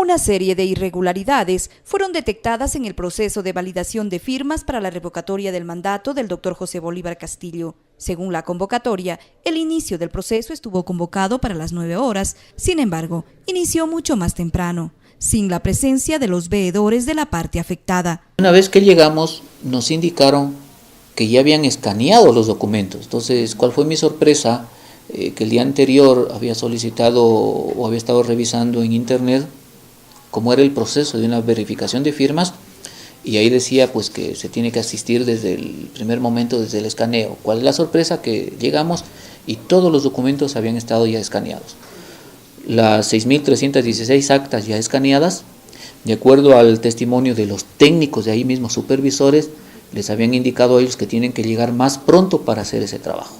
Una serie de irregularidades fueron detectadas en el proceso de validación de firmas para la revocatoria del mandato del doctor José Bolívar Castillo. Según la convocatoria, el inicio del proceso estuvo convocado para las 9 horas, sin embargo, inició mucho más temprano, sin la presencia de los veedores de la parte afectada. Una vez que llegamos, nos indicaron que ya habían escaneado los documentos. Entonces, ¿cuál fue mi sorpresa? Que el día anterior había solicitado o había estado revisando en internet cómo era el proceso de una verificación de firmas, y ahí decía pues que se tiene que asistir desde el primer momento, desde el escaneo. ¿Cuál es la sorpresa? Que llegamos y todos los documentos habían estado ya escaneados. Las 6.316 actas ya escaneadas, de acuerdo al testimonio de los técnicos de ahí mismo, supervisores, les habían indicado a ellos que tienen que llegar más pronto para hacer ese trabajo.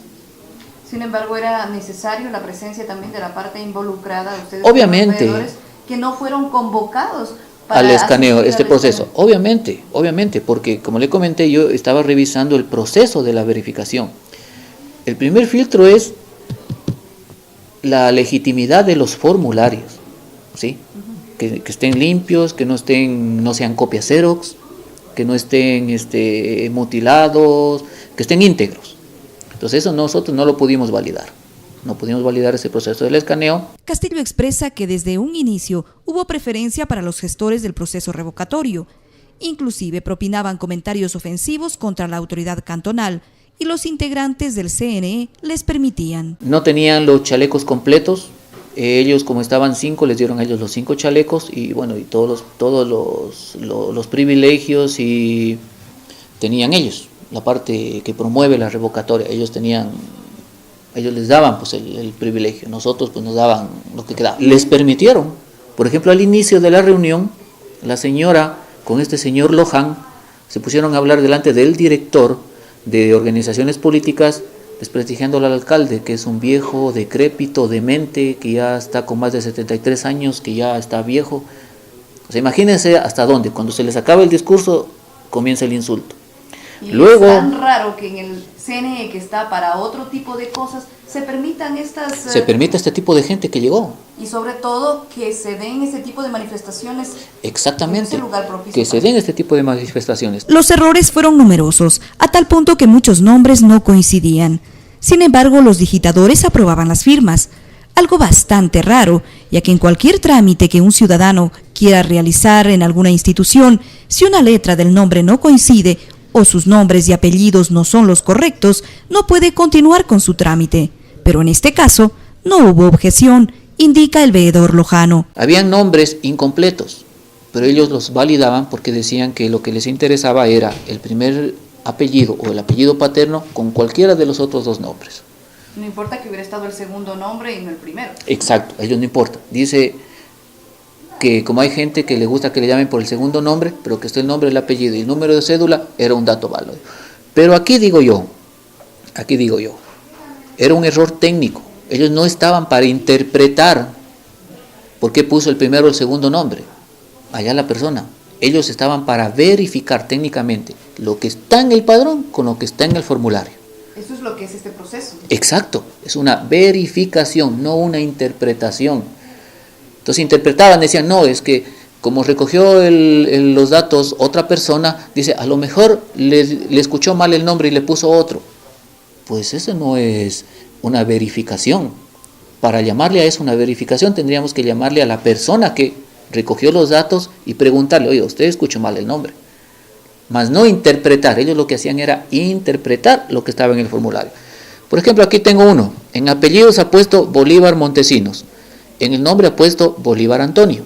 Sin embargo, era necesario la presencia también de la parte involucrada, ustedes obviamente, que no fueron convocados para al escaneo, este proceso. Obviamente, porque como le comenté, yo estaba revisando el proceso de la verificación. El primer filtro es la legitimidad de los formularios, ¿sí? Que estén limpios, que no sean copias Xerox, que no estén mutilados, que estén íntegros. Entonces eso nosotros no lo pudimos validar. No pudimos validar ese proceso del escaneo. Castillo expresa que desde un inicio hubo preferencia para los gestores del proceso revocatorio. Inclusive propinaban comentarios ofensivos contra la autoridad cantonal y los integrantes del CNE les permitían. No tenían los chalecos completos. Ellos, como estaban 5, les dieron a ellos los 5 chalecos y bueno, y todos los privilegios y tenían ellos. La parte que promueve la revocatoria, ellos les daban pues el privilegio, nosotros pues nos daban lo que quedaba. Les permitieron, por ejemplo, al inicio de la reunión, la señora con este señor Loján se pusieron a hablar delante del director de organizaciones políticas, desprestigiándolo al alcalde, que es un viejo decrépito, demente, que ya está con más de 73 años, que ya está viejo. O sea, imagínense hasta dónde, cuando se les acaba el discurso, comienza el insulto. Y luego, es tan raro que en el CNE, que está para otro tipo de cosas, se permitan estas... Se permite este tipo de gente que llegó. Y sobre todo que se den este tipo de manifestaciones. Exactamente, en ese lugar propicio que se den este tipo de manifestaciones. Los errores fueron numerosos, a tal punto que muchos nombres no coincidían. Sin embargo, los digitadores aprobaban las firmas, algo bastante raro, ya que en cualquier trámite que un ciudadano quiera realizar en alguna institución, si una letra del nombre no coincide o sus nombres y apellidos no son los correctos, no puede continuar con su trámite. Pero en este caso, no hubo objeción, indica el veedor Lojano. Habían nombres incompletos, pero ellos los validaban porque decían que lo que les interesaba era el primer apellido o el apellido paterno con cualquiera de los otros 2 nombres. No importa que hubiera estado el segundo nombre y no el primero. Exacto, a ellos no importa. Dice que como hay gente que le gusta que le llamen por el segundo nombre, pero que esté el nombre, el apellido y el número de cédula, era un dato válido. Pero aquí digo yo, era un error técnico. Ellos no estaban para interpretar por qué puso el primero o el segundo nombre. Allá la persona. Ellos estaban para verificar técnicamente lo que está en el padrón con lo que está en el formulario. Eso es lo que es este proceso. Exacto, es una verificación, no una interpretación. Entonces interpretaban, decían, no, es que como recogió los datos otra persona, dice, a lo mejor le escuchó mal el nombre y le puso otro. Pues eso no es una verificación. Para llamarle a eso una verificación tendríamos que llamarle a la persona que recogió los datos y preguntarle, oye, usted escuchó mal el nombre. Más no interpretar, ellos lo que hacían era interpretar lo que estaba en el formulario. Por ejemplo, aquí tengo uno, en apellidos ha puesto Bolívar Montesinos, en el nombre ha puesto Bolívar Antonio.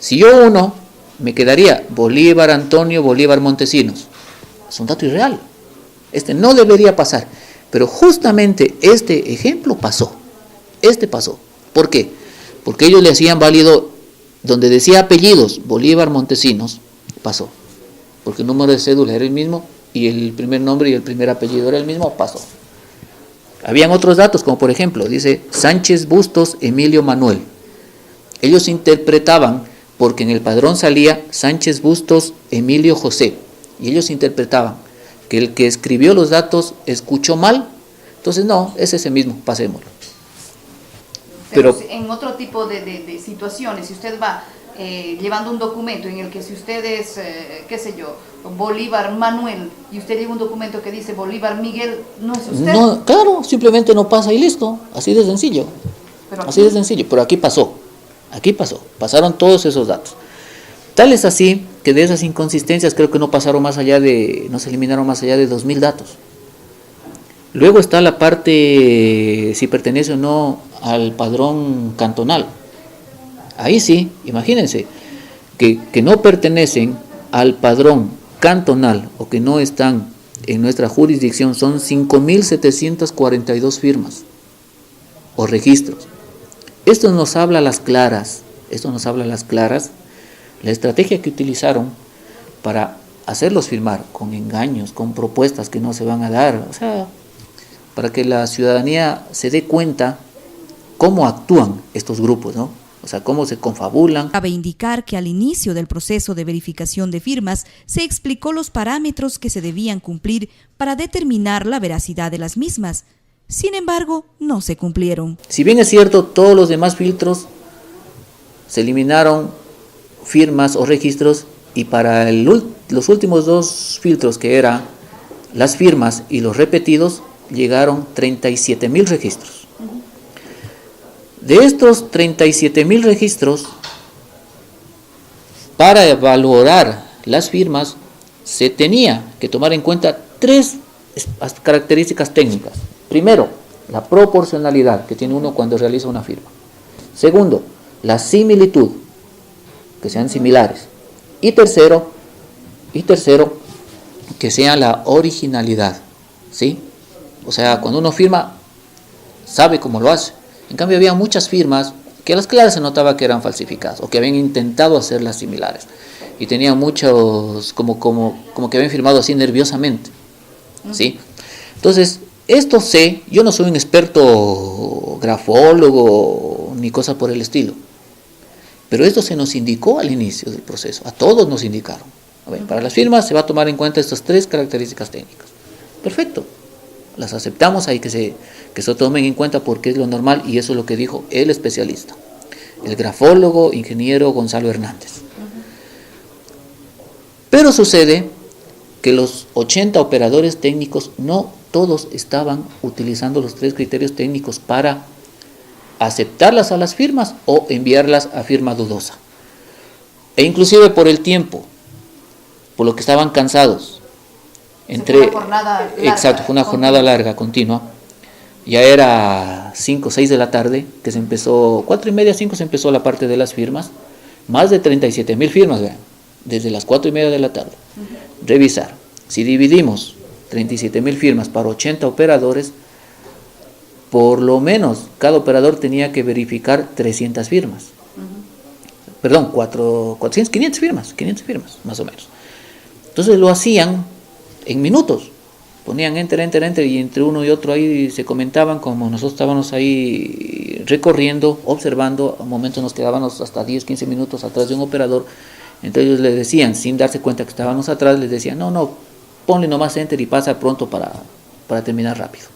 Si yo uno, me quedaría Bolívar Antonio Bolívar Montesinos. Es un dato irreal. Este no debería pasar. Pero justamente este ejemplo pasó. ¿Por qué? Porque ellos le hacían válido, donde decía apellidos, Bolívar Montesinos, pasó. Porque el número de cédula era el mismo y el primer nombre y el primer apellido era el mismo, pasó. Habían otros datos, como por ejemplo, dice Sánchez Bustos Emilio Manuel. Ellos interpretaban, porque en el padrón salía Sánchez Bustos Emilio José, y ellos interpretaban que el que escribió los datos escuchó mal, entonces no, es ese mismo, pasémoslo. Pero en otro tipo de situaciones, si usted va llevando un documento en el que si usted es, qué sé yo, Bolívar Manuel, y usted lleva un documento que dice Bolívar Miguel, ¿no es usted? No, claro, simplemente no pasa y listo, así de sencillo. Así de sencillo, pero aquí pasaron todos esos datos. Tal es así que de esas inconsistencias creo que no se eliminaron más allá de 2000 datos. Luego está la parte si pertenece o no al padrón cantonal. Ahí sí, imagínense, que no pertenecen al padrón cantonal o que no están en nuestra jurisdicción son 5.742 firmas o registros. Esto nos habla a las claras, la estrategia que utilizaron para hacerlos firmar con engaños, con propuestas que no se van a dar, o sea, para que la ciudadanía se dé cuenta cómo actúan estos grupos, ¿no? O sea, cómo se confabulan. Cabe indicar que al inicio del proceso de verificación de firmas se explicó los parámetros que se debían cumplir para determinar la veracidad de las mismas. Sin embargo, no se cumplieron. Si bien es cierto, todos los demás filtros se eliminaron firmas o registros y para los últimos dos filtros que eran las firmas y los repetidos llegaron 37.000 registros. De estos 37.000 registros, para valorar las firmas, se tenía que tomar en cuenta 3 características técnicas. Primero, la proporcionalidad que tiene uno cuando realiza una firma. Segundo, la similitud, que sean similares. Y tercero, que sea la originalidad, ¿sí? O sea, cuando uno firma, sabe cómo lo hace. En cambio, había muchas firmas que a las claras se notaba que eran falsificadas o que habían intentado hacerlas similares. Y tenían muchos, como que habían firmado así nerviosamente, ¿sí? Entonces, esto yo no soy un experto grafólogo ni cosa por el estilo. Pero esto se nos indicó al inicio del proceso, a todos nos indicaron. A ver, para las firmas se va a tomar en cuenta estas 3 características técnicas. Perfecto, las aceptamos, hay que se tomen en cuenta porque es lo normal y eso es lo que dijo el especialista, el grafólogo, ingeniero Gonzalo Hernández. Pero sucede que los 80 operadores técnicos no todos estaban utilizando los 3 criterios técnicos para aceptarlas a las firmas o enviarlas a firma dudosa. E inclusive por el tiempo, por lo que estaban cansados. Fue una jornada larga. Exacto, fue una jornada larga, continua. Ya era 5 o 6 de la tarde, que se empezó, 4:30, 5 se empezó la parte de las firmas. Más de 37.000 firmas, vean, desde las 4:30 de la tarde. Revisar, si dividimos 37.000 firmas para 80 operadores, por lo menos cada operador tenía que verificar 300 firmas. Perdón, 500 firmas, más o menos. Entonces lo hacían en minutos. Ponían enter, y entre uno y otro ahí se comentaban, como nosotros estábamos ahí recorriendo, observando, a momentos nos quedábamos hasta 10, 15 minutos atrás de un operador. Entonces ellos les decían, sin darse cuenta que estábamos atrás, les decían, no, ponle nomás enter y pasa pronto para terminar rápido.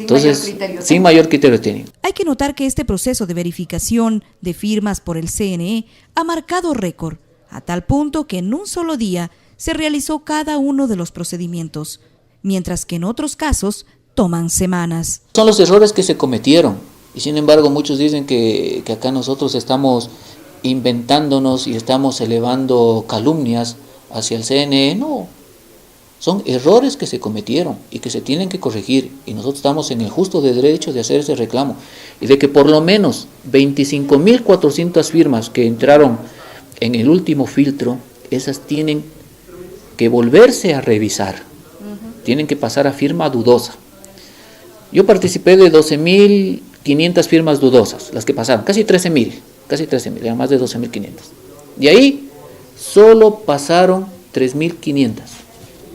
Entonces, sin mayor criterio técnico. Hay que notar que este proceso de verificación de firmas por el CNE ha marcado récord, a tal punto que en un solo día se realizó cada uno de los procedimientos, mientras que en otros casos toman semanas. Son los errores que se cometieron, y sin embargo muchos dicen que acá nosotros estamos inventándonos y estamos elevando calumnias hacia el CNE. No, son errores que se cometieron y que se tienen que corregir, y nosotros estamos en el justo derecho de hacer ese reclamo, y de que por lo menos 25.400 firmas que entraron en el último filtro, esas tienen que volverse a revisar, tienen que pasar a firma dudosa. Yo participé de 12.500 firmas dudosas, las que pasaron, casi 13.000, eran más de 12.500. De ahí solo pasaron 3.500,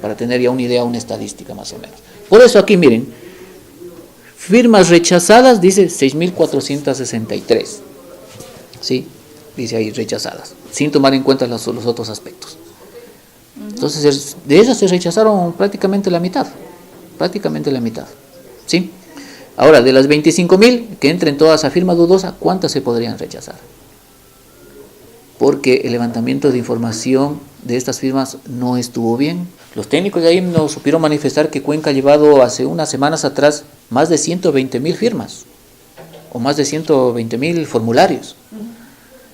para tener ya una idea, una estadística más o menos. Por eso aquí miren, firmas rechazadas dice 6.463, ¿sí? Dice ahí rechazadas, sin tomar en cuenta los otros aspectos. Entonces, de esas se rechazaron prácticamente la mitad, ¿sí? Ahora, de las 25.000 que entren todas a firma dudosa, ¿cuántas se podrían rechazar? porque el levantamiento de información de estas firmas no estuvo bien. Los técnicos de ahí nos supieron manifestar que Cuenca ha llevado hace unas semanas atrás más de 120.000 firmas o más de 120.000 formularios.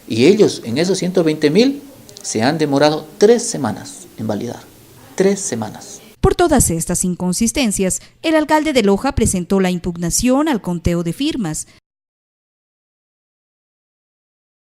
Y ellos en esos 120.000 se han demorado 3 semanas en validar. 3 semanas. Por todas estas inconsistencias, el alcalde de Loja presentó la impugnación al conteo de firmas,